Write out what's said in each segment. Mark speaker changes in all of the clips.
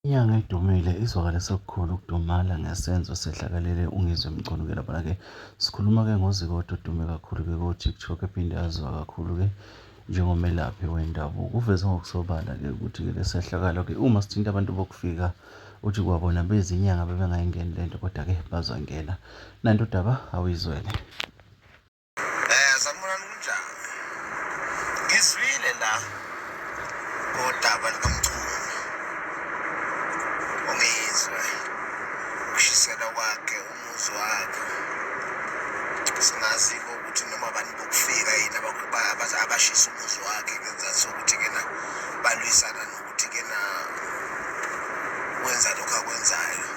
Speaker 1: Inyanga edumile izwakale sekukhona ukudumala ngesenzo sehlakalele ungizwe emgcono-ke lapha-ke sikhuluma-ke ngozikode odume kakhulu-ke ko-TikTok ephinde yaziwa kakhulu-ke njengomelaphi wendabuko. Uveze ngokusobala-ke ukuthi-ke lesehlakalo-ke uma sithinta abantu bokufika uthi kwabona bezinyanga bebengayingeni lento kodwa-ke bazangena. Nanto daba awuyizwele.
Speaker 2: Sanibonani kunjani? Ngizwile la kodaba lukamchunu ongizwe ukushisela kwakhe umuzi wakhe. Singazi-ke ukuthi noma abantu bokufika yini abashisa umuzi wakhe ngezathu sokuthi-ke na balwisana nokuthi-ke na wenza lokhu akwenzayo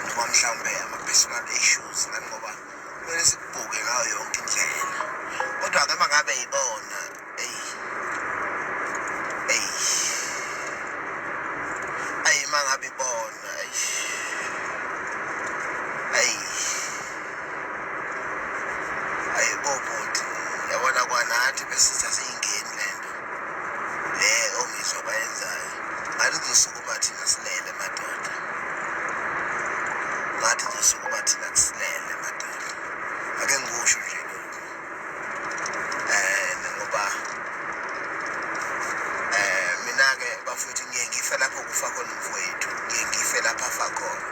Speaker 2: noma mhlawumbe ama-personal issues ngani ngoba kumele sikubuke ngayo yonke indlela. Kodwa-ke uma ngabe yibona uma ngabe ibona bobhuti yabona kwanathi besithi asiyingeni lento le ongizwa bayenzayo. Ngathi kuzosukuma thina silele madoda, ngathi kuzosukuma thina kusilele madoda. Ake ngikusho nje lokhu ngoba mina-ke bafowethu ngiye ngife lapho kufa khona umfowethu, ngiye ngife lapho afa khona.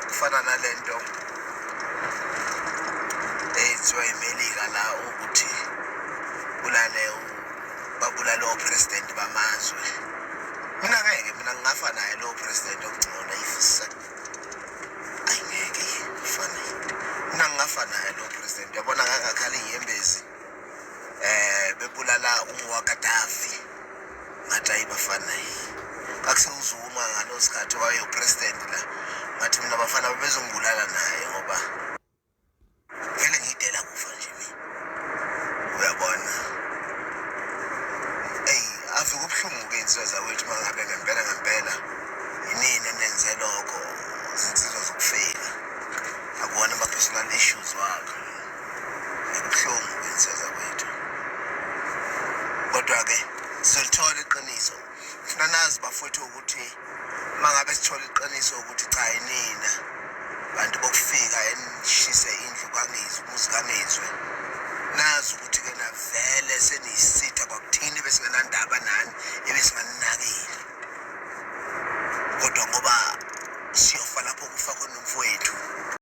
Speaker 2: Kufana nalento eyenziwa iMelika la ukuthi babulale opresident bamazwe. Mina ngingafa naye lowo president okugcina ifisa. Ayingeke kufane. Mina ngingafa naye lowo president. Yabona ngakhala iyembezi bebulala uMuwakadafi ngathi ayibafana akusengizuma ngalo sikhathi waye upresident la ngathi mina bafana bezongibulala naye ngoba vele ngidela kufa nje mina. Uyabona ave kubuhlungu-ke insizwa zawethu uma ngabe ngempela yinini enenze lokho zinsizwa zokufika akuwona ama-personal issues wakho. Kubuhlungu-ke insizwa zawethu, kodwa-ke sizolithola iqiniso. Funa nazi bafowethu ukuthi uma ngabe sithola iqiniso ukuthi cha yinina bantu bokufika enishise indlu kangizwe umuzi kangizwe, nazi ukuthi-ke na vele seniyisitha kwakuthini besingenandaba nani ebesinganinakile. Kodwa ngoba siyofa lapho kufa khona umfowethu